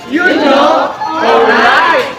You know? Alright!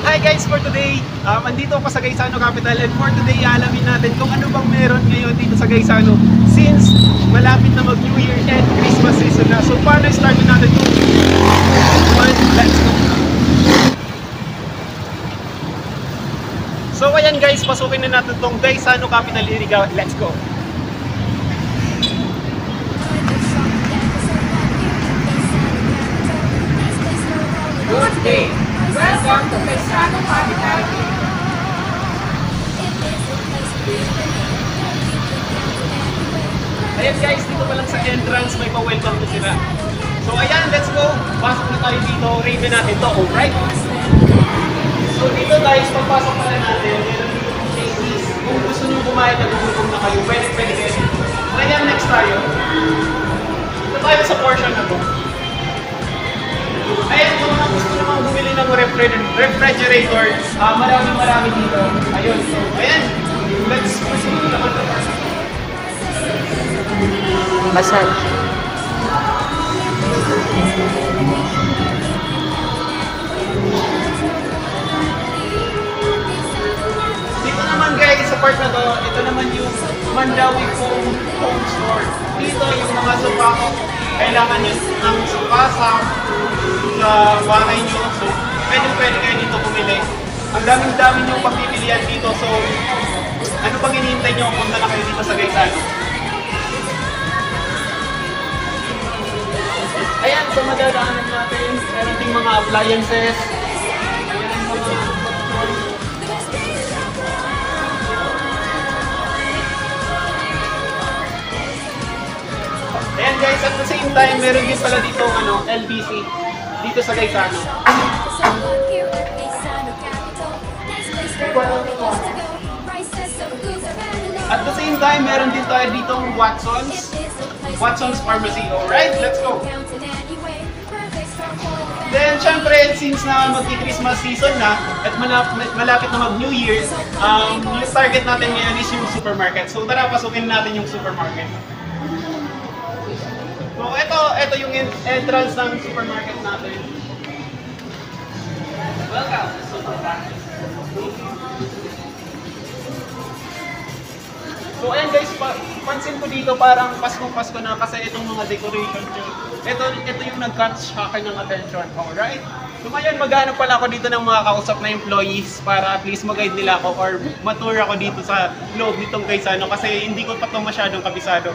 Hi guys, for today, andito ako sa Gaisano Capital, and for today, alamin natin kung ano bang meron ngayon dito sa Gaisano since malapit na mag New Year and Christmas season na. So paano start natin ito? Let's go! So ayan guys, pasukin na natin itong Gaisano Capital Iriga. Let's go! Good day! Welcome to Gaisano Capital. Ayan guys, dito pa lang sa entrance may pa-welcome to sila. So ayan, let's go! Pasok na tayo dito, raven natin to, alright? So dito guys, pagpasok pala natin, meron dito ng ladies. Kung gusto nyo kumain na gugutom na kayo, pwede kayo dito. Ayan, next tayo. Dito tayo sa portion na to. Ayan, kung mga gusto naman bumili ng refrigerator, marami dito. Ayun, so ayan, let's proceed naman to. Massage. Dito naman guys, sa part na to, ito naman yung Mandawi home store. Dito yung mga sopa ko, kailangan nyo ng sopa sa bahay nyo. So, pwede kayo dito pumili. Ang daming nyo pagpipilian dito. So, ano pang hinihintay nyo? Punta na kayo dito sa Gaisano. Ayan, so madadaanan natin. Meron ding mga appliances. Ayan, mga ayan guys, at the same time, meron din pala dito LBC dito sa Gaisano. At the same time, meron din tayo ditong Watson's Pharmacy. Alright, let's go! Then, syempre, since na mag-Christmas season na at malapit na mag-New Year, yung target natin ngayon is yung supermarket. So, tara, pasukin natin yung supermarket. So, ito yung entrance ng supermarket natin. Welcome to supermarket. So, ayan guys, pansin ko dito parang Pasko na kasi itong mga decoration nyo. Ito yung nag-catch sa akin ng attention. Alright? So, ngayon maghanap pala ako dito ng mga kausap na employees para at least mag-guide nila ako or matur ako dito sa loob nitong Gaisano kasi hindi ko pa ito masyadong kabisado.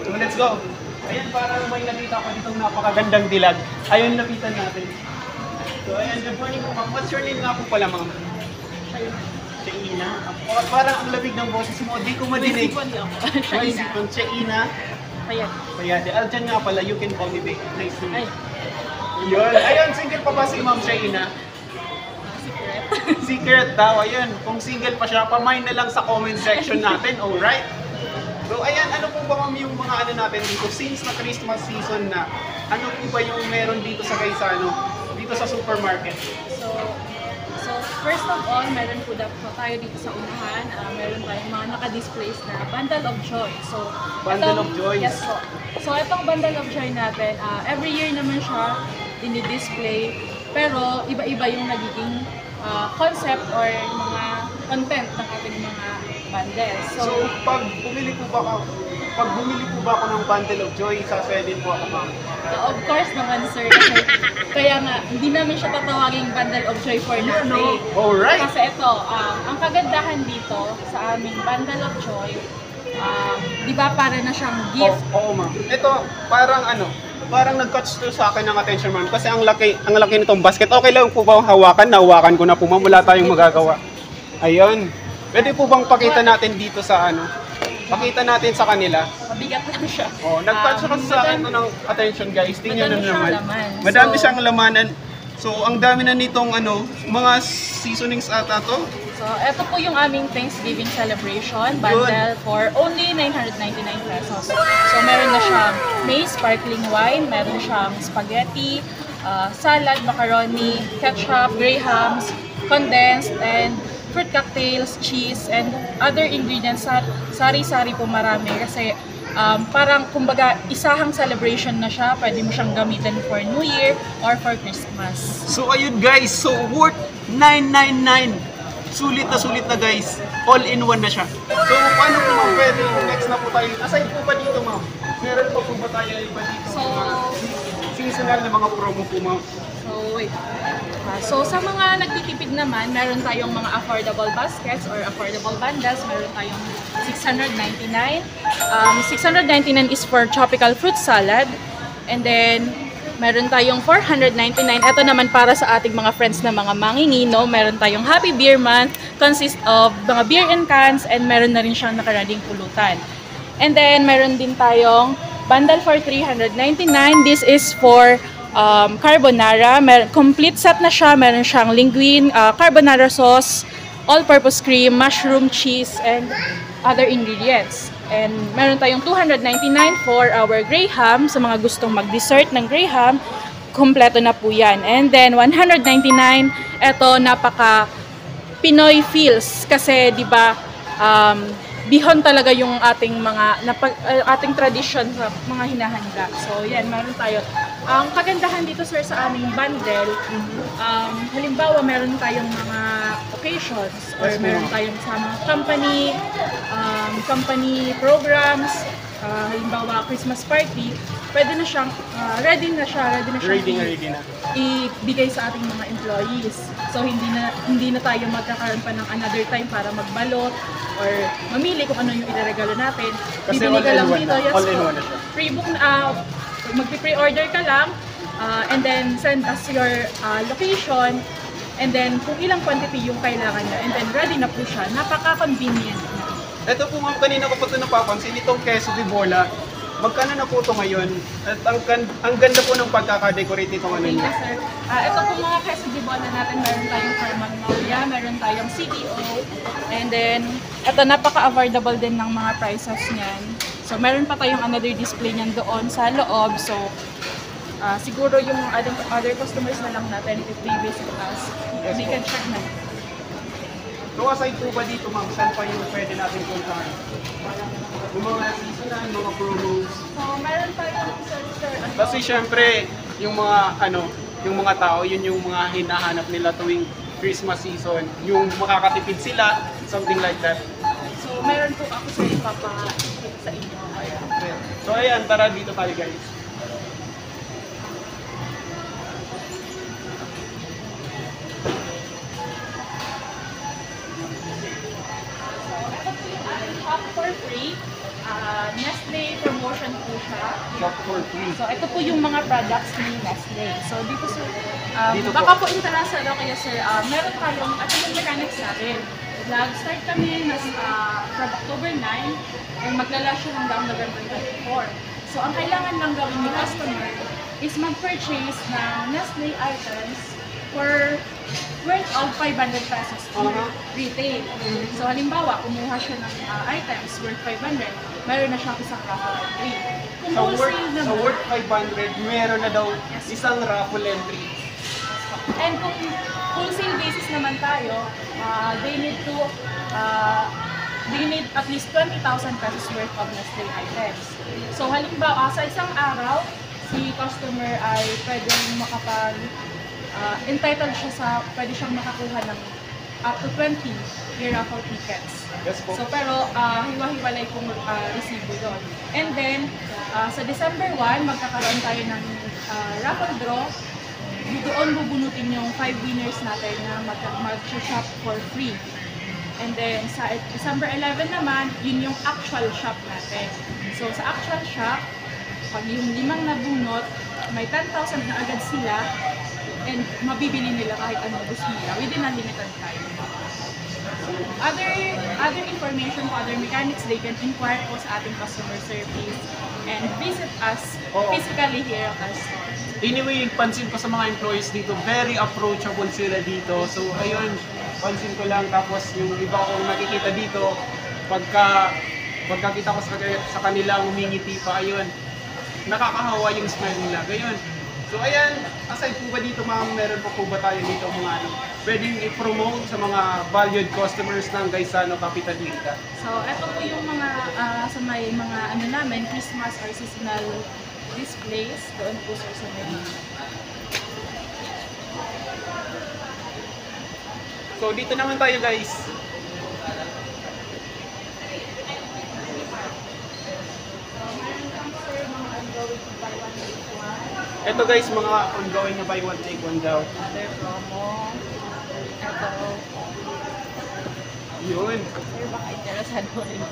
So, let's go! Ayan, parang may nakita ko ditong napakagandang dilag. Ayun, lapitan natin. So, ayan, good morning po ma'am. What's your name nga po pala ma'am? Shaina. Parang ang labig ng boses mo. Di ko madinig. Shaina. Shaina. Payade. Dyan nga pala, you can call me back. Nice to meet you. Yun. Ayun, single pa ba si ma'am Shaina? Secret daw. Ayun, kung single pa siya, pamain na lang sa comment section natin. Alright? So ayan, ano po ba ma'am yung mga natin dito? Since na Christmas season na, ano po ba yung meron dito sa Gaisano? Dito sa supermarket? So first of all, meron po tayo dito sa unahan. Meron tayong mga naka-displays na Bundle of Joy. So, Bundle of Joy? Yes po. So itong Bundle of Joy natin, every year naman siya dinidisplay. Pero iba-iba yung nagiging concept or mga content ng ating mga bundles. So pag bumili po ba ako ng Bundle of Joy, saswedin po ako ma'am? Of course naman sir. Kaya nga, hindi namin siya tatawaging Bundle of Joy for nothing. Alright! Kasi ito, ang kagandahan dito sa aming Bundle of Joy, di ba para na siyang gift? Oo ma'am. Ito, parang nag-catch to sa akin ng attention ma'am kasi ang laki nitong basket. Okay lang po ba hawakan? Nahawakan ko na po ma'am, wala tayong magagawa. Ayun. Pwede po bang pakita natin dito sa pakita natin sa kanila? Mabigat lang siya. Oh, nag-catch kasi sa akin ng attention guys. Tingnan nyo naman. Laman. Madami siyang lamanan. So, ang dami na nitong mga seasonings ata to. So, ito po yung aming Thanksgiving celebration bundle for only 999 pesos. So, meron na siyang maize, sparkling wine, meron siyang spaghetti, salad, macaroni, ketchup, grahams, condensed, and fruit cocktails, cheese, and other ingredients. Sari-sari po marami kasi parang kumbaga isahang celebration na siya. Pwede mo siyang gamitin for New Year or for Christmas. So ayun guys, so worth 999. Sulit na guys. All in one na siya. So paano po ma'am pwede? Next na po tayo. Aside po pa dito ma'am. Meron pa po ba tayo iba dito? So, Seasonal na mga promo po ma'am. So, wait. So, sa mga nagtitipid naman, meron tayong mga affordable baskets or affordable bundles. Meron tayong 699. 699 is for tropical fruit salad. And then, meron tayong 499. Ito naman para sa ating mga friends na mga mangingino. Meron tayong Happy Beer Month. Consist of mga beer in cans and meron na rin siyang nakarading pulutan. And then, meron din tayong bundle for 399. This is for carbonara. Complete set na siya. Meron siyang linguine, carbonara sauce, all-purpose cream, mushroom, cheese, and other ingredients. And meron tayong 299 for our graham. Sa mga gustong mag-dessert ng graham, kompleto na po yan. And then 199, eto napaka Pinoy feels kasi 'di ba bihon talaga yung ating mga ating tradition sa mga hinahanda. So yan, meron tayo. Ang kagandahan dito sir sa aming bundle, halimbawa meron tayong mga occasions or meron tayong sa mga company programs, halimbawa Christmas party, pwede na siyang ready na ibigay sa ating mga employees. So hindi na tayo magkakaroon pa ng another time para magbalot or mamili kung ano yung ireregalo natin. Kasi Bibili ka lang all in one dito, na. yes All in po. one na siya. Pre-book na, magpi-pre-order ka lang and then send us your location and then kung ilang quantity yung kailangan niya and then ready na po siya. Napaka-convenient na. Ito po ma'am, kanina ko pa ito napapansin, itong queso de bola, magkano na po ito ngayon? At ang ganda po ng pagkaka-decorate nitong ano Thank niya. you, sir. Ito po mga queso de bola natin, meron tayong for Magnolia, meron tayong CDO, and then ito napaka-affordable din ng mga prices niyan. So meron pa tayong another display niyan doon sa loob. So siguro yung other customers na lang natin if they visit us, Yes, they po. can check na. So aside po ba dito ma'am, saan pa yung pwede natin puntahan? Yung mga seasonal, mga promos. So meron tayong sir, Kasi syempre, yung mga tao, yun yung mga hinahanap nila tuwing Christmas season. Yung makakatipid sila, something like that. So meron po ako sa ipapakita sa inyo. So ayan, tara dito tayo guys. Shop for free. Nestle promotion po siya. Shop for free. So, ito po yung mga products ni Nestle. So, dito sir, Dito baka po. po interested ako kaya sir, meron tayong, at yung mechanics natin. Nag-start kami from October 9 and maglalash siya hanggang November 24. So, ang kailangan lang gawin ni customer is mag-purchase ng Nestle items for worth of 500 pesos per retail. So, halimbawa, kumuha siya ng items worth 500, meron na siyang isang raffle entry. Kung Sa wholesale naman, worth 500, meron na daw isang raffle entry. and kung wholesale basis naman tayo, they need at least 20,000 pesos worth of Nestle items. So halimbawa, sa isang araw, si customer ay pwedeng entitled siya pwede siyang makakuha ng up to 20 raffle tickets. Yes po. So pero hiwa-hiwalay pong resibo doon. And then, sa December 1, magkakaroon tayo ng raffle draw. Doon bubunutin yung 5 winners natin na mag-shop for free. And then sa December 11 naman, yun yung actual shop natin. So sa actual shop, pag yung 5 nabunot, may 10,000 na agad sila and mabibili nila kahit anong gusto nila within a limited time. Other information po, other mechanics, they can inquire po sa ating customer service and visit us physically here at our store. Anyway, pansin ko sa mga employees dito, very approachable sila dito. So ayun, pansin ko lang. Tapos yung iba kong nakikita dito, pagkakita ko sa kanila, umingiti pa, ayun. Nakakahawa yung smile nila. Gayon, So ayan, aside po ba dito ma'am, meron pa po ba tayo dito mga ano, pwedeng i-promote sa mga valued customers ng Gaisano Capitalista? So, ito po yung mga sa may mga ano namin, Christmas or seasonal displays. Doon po sir sa may So dito naman tayo guys. Ito guys, mga ongoing na buy one take one daw. other promo. Ito. Yun. Sir, baka interesado rin.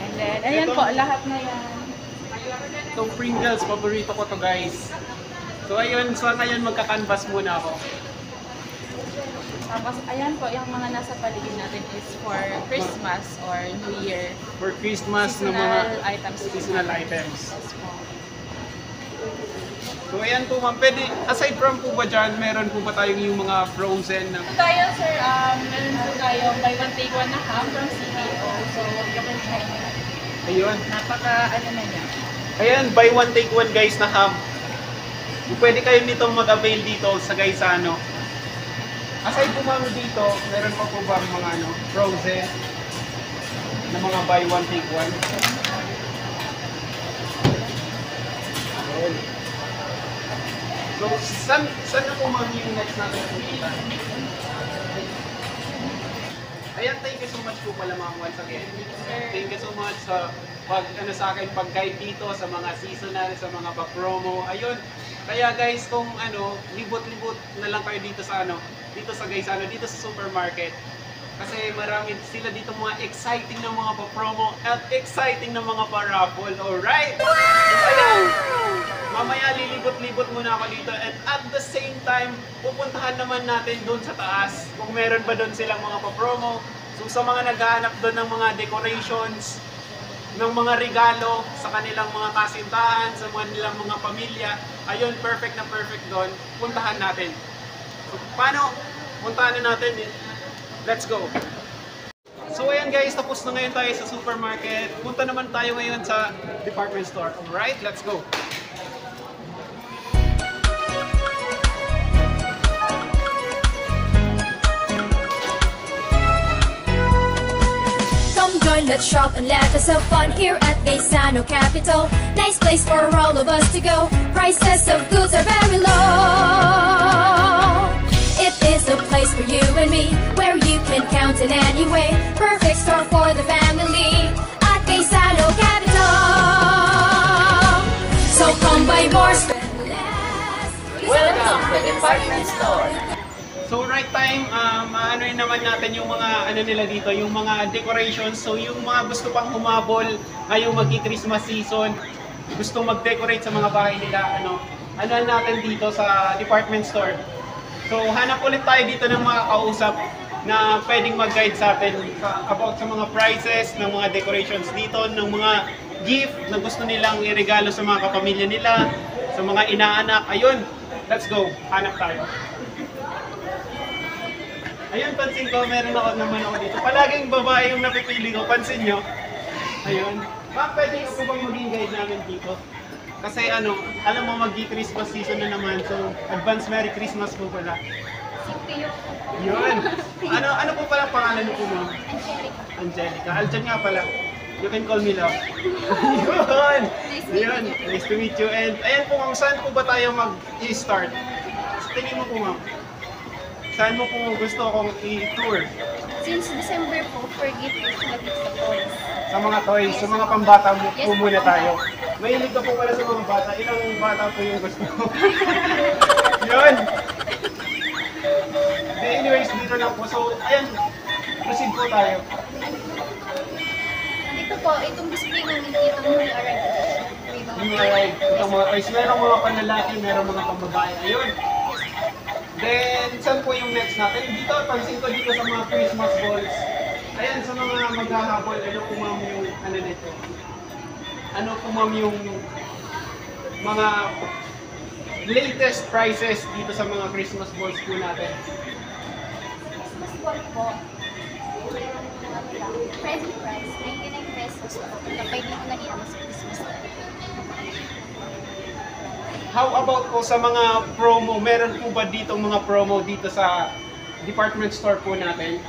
And then, ayan po, lahat na yan. Itong Pringles, paborito ko to guys. So ayun, so ngayon magka-canvas muna ako. Tapos, ayan po, yung mga nasa paligid natin is for Christmas or New Year. For Christmas na Seasonal mga items. seasonal items. Yes po. So ayan po ma'am, pwede, aside from po ba dyan, meron po ba tayong yung mga frozen na Ito tayo, sir, meron po tayo buy one take one na ham from CPO. So, you can try nyo. ayun. Napaka, ano na niya. Ayan, buy one take one guys na ham. Pwede kayo nito mag-avail dito sa Gaisano. Aside po ma'am dito, meron pa po ba mga ano, frozen na mga buy one take one? Ayan. So, saan na po ma'am yung next natin pupunta? Ayan, thank you so much po pala ma'am once again. Thank you so much sa sa akin pag-guide dito sa mga seasonal, sa mga pa-promo. Ayun. Kaya guys, kung ano, libot-libot na lang kayo dito sa dito sa Gaisano, dito sa supermarket. Kasi marami sila dito mga exciting na mga pa-promo at exciting na mga pa-raffle. Alright? So, ayun. Mamaya lilibot-libot muna ako dito at the same time, pupuntahan naman natin doon sa taas kung meron ba doon silang mga pa-promo. So sa mga naghahanap doon ng mga decorations, ng mga regalo sa kanilang mga kasintahan, sa kanilang mga pamilya, ayun, perfect na perfect doon, puntahan natin. So, paano? Puntahan na natin. Let's go! So ayan guys, tapos na ngayon tayo sa supermarket. Punta naman tayo ngayon sa department store. Alright, let's go! Join, let's shop and let us have fun here at Gaisano Capital. Nice place for all of us to go. Prices of goods are very low. It is a place for you and me, where you can count in any way. Perfect store for the family at Gaisano Capital. So come buy more, spend less. Welcome to the department store. So right time, ano naman natin yung mga ano nila dito, yung mga decorations. So yung mga gusto pang humabol ngayong magki-Christmas season, gusto mag-decorate sa mga bahay nila, ano natin dito sa department store. So hanap ulit tayo dito ng mga kausap na pwedeng mag-guide sa atin about sa mga prices ng mga decorations dito, ng mga gift na gusto nilang iregalo sa mga kapamilya nila, sa mga inaanak. Ayun, let's go, hanap tayo. Ayun, pansin ko, meron naman ako dito. Palaging babae yung napipili ko, pansin nyo. Ayun. Ma'am, pwede ko bang maging guide namin dito? Kasi alam mo, mag-Christmas season na naman. So, advance Merry Christmas po pala. Yun. Ano po pala pangalan mo po, ma'am? Angelica. Aljan nga pala. You can call me love. Yun. Yun. Nice to meet you. And ayan po, ma'am, saan po ba tayo mag-i-start? Tingin mo po, ma'am. Saan mo po gusto akong i-tour? Since December po, for gift sa toys. Sa mga toys, sa mga pambata po muna tayo. Mahilig ka po pala sa mga bata. Ilang bata po yung gusto mo? Yun! Anyways, dito lang po. So, ayan. Proceed po tayo. Dito po, itong display namin dito, newly arrived. Yung arrive. Itong mga toys. Merong mga panlalaki, merong mga pambabae. Ayun. Then, saan po yung next natin? Dito, pansin ko dito sa mga Christmas balls. Ayan, sa mga maghahabol, ano po ma'am yung nito? Ano po ma'am yung mga latest prices dito sa mga Christmas balls po natin? Christmas ball po, present price, 99 pesos po. Kapag dito na iyan sa Christmas ball. how about po sa mga promo? Meron po ba dito mga promo dito sa department store po natin?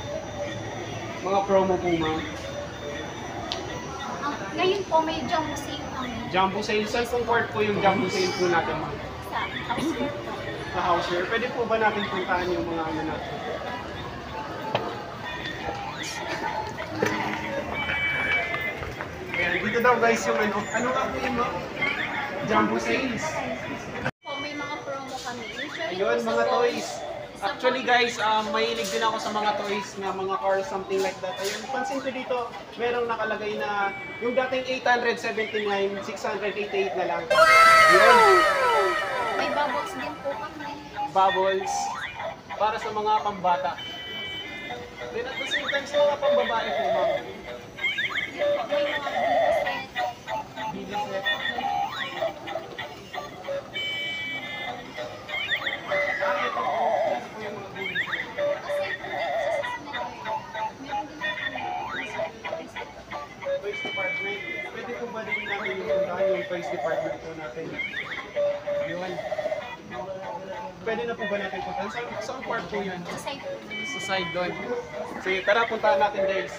Mga promo po, ma'am. Ngayon po may jumbo sale kami Jumbo sale. Saan pong part po yung jumbo sale po natin, ma'am? sa Outskirt po. Sa house share. Pwede po ba natin puntahan yung mga ano natin? Ayan, dito daw guys yung ano. Ano nga po yung ma'am? Jumbo sales. Po, may mga promo kami. Usually Ayun, po sa mga boys, toys. sa Actually guys, mahilig din ako sa mga toys na mga cars, something like that. Ayun, pansin ko dito, merong nakalagay na yung dating 879, 688 na lang. Yun, may bubbles din po kami. bubbles, para sa mga pambata. Then at the same time, sa mga pambabae po, ma'am. Yun po, may mga set. Bibi set. Ito po. Ito po yung mga bibi set. Kasi sa meron din kami set. Toys department. Pwede po ba din natin yung puntahan yung toys department po natin? Yun. Pwede na po ba natin puntahan? Saan part po yun? Sa side po. Sa side doon. Sige, tara puntahan natin guys.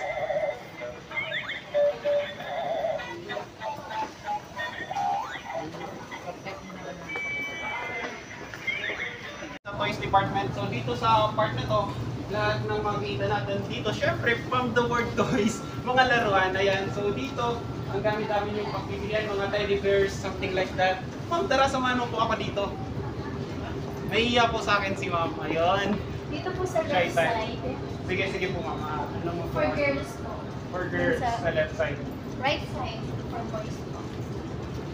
Sa toys department. So dito sa part na to, lahat ng makikita natin dito, syempre from the word toys, mga laruan, ayan. So dito, ang dami-dami yung pagpipilian, mga teddy bears, something like that. Ma'am, tara samahan mo po ako dito. Nahiya po sa akin si ma'am. Ayun. Dito po sa Shy left side. side, Sige, sige po ma'am. Ano mo po? for girls po. For girls, Sa sa left side. right side, for boys po.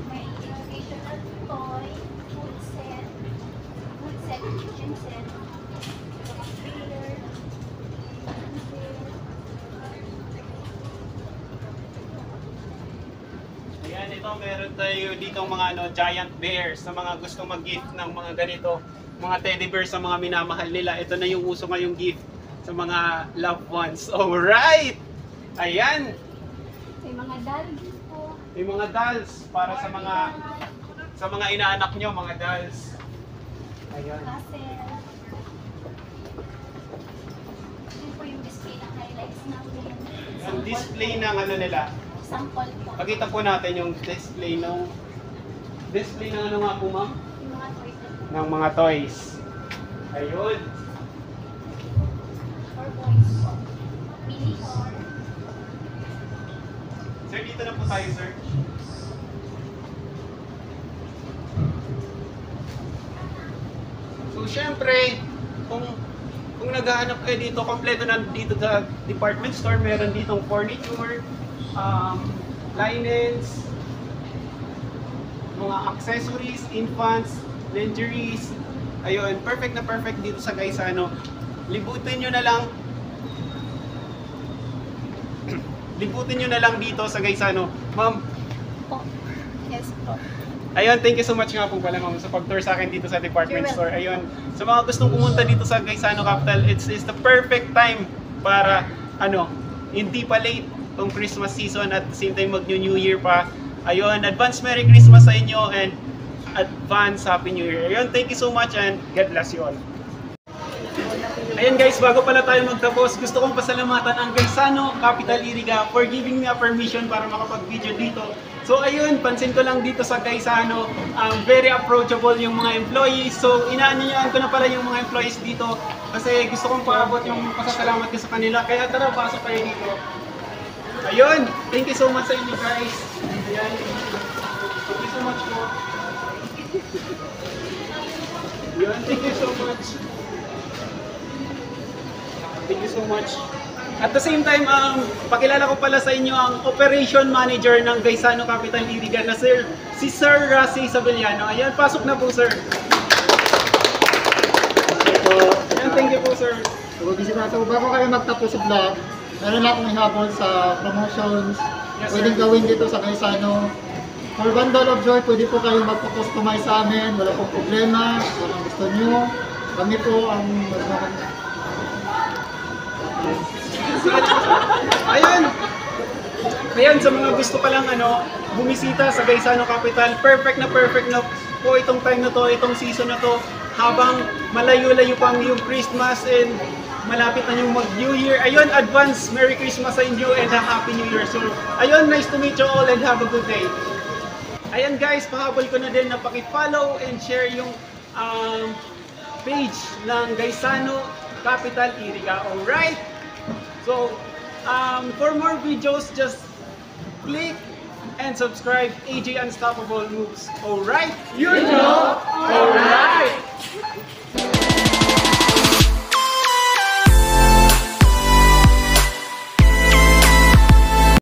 May educational toy, food set, kitchen set, beer, Ayan, ito meron tayo dito mga giant bears sa mga gustong mag-gift ng mga ganito. Mga teddy bears sa mga minamahal nila. Ito na yung uso ngayong gift sa mga loved ones. Alright! Ayan! may mga doggy po. May mga dolls para sa mga inaanak nyo, mga dolls. Ayan. Castle. Yun po yung display ng highlights namin. Ang display ng ano nila. Sample po. Pakita po natin yung display ng ano nga po ma'am? Yung mga toys na po. Ng mga toys. Ayun. For boys po. Mini car. Sir, dito na po tayo, sir. So, syempre, kung naghahanap kayo dito, kompleto na dito sa department store, meron ditong furniture, linens, mga accessories, infants, lingeries. Ayun, perfect na perfect dito sa Gaisano. Libutin nyo na lang dito sa Gaisano. Ma'am, Po. Yes po. ayun, thank you so much nga po pala ma'am sa pag-tour sa akin dito sa department You're store. Ayun, sa mga gustong pumunta dito sa Gaisano Capital, it's the perfect time para hindi pa late tong Christmas season at the same time mag-New Year pa. Ayun, advance Merry Christmas sa inyo and advance Happy New Year. Ayun, thank you so much and God bless you all. Ayan guys, bago pala tayo magtapos, gusto kong pasalamatan ang Gaisano Capital Iriga for giving me a permission para makapag-video dito. So ayun, pansin ko lang dito sa Gaisano, very approachable yung mga employees. So inaanyayahan ko na pala yung mga employees dito kasi gusto kong paabot yung pasasalamat ko sa kanila. Kaya tara, pasok kayo dito. Ayun, thank you so much sa inyo guys. Ayan, thank you so much po. Ayun, thank you so much. Thank you so much. At the same time, pakilala ko pala sa inyo ang Operation Manager ng Gaisano Capital Iriga na si Sir Rassy Sabeliano. Ayan, pasok na po sir. Ayan, thank you po sir. So, bago kayo magtapos sa vlog, meron lang akong ihabol sa promotions. Yes, Pwedeng sir. gawin dito sa Gaisano. For Bundle of Joy, pwede po kayong magpo-customize sa amin. Wala pong problema. Kung ang gusto nyo, kami po ang Ayun. Ayan, sa mga gusto palang bumisita sa Gaisano Capital, perfect na po itong time na to, itong season na to, habang malayo-layo pang yung Christmas and malapit na yung mag-New Year. Ayun, advance Merry Christmas sa inyo and a Happy New Year. So, ayun, nice to meet you all and have a good day. Ayan guys, pahabol ko na din na paki-follow and share yung page ng Gaisano Capital Iriga. Alright? So, for more videos, just click and subscribe AJ Unstoppable Moves. Alright? You know? Alright!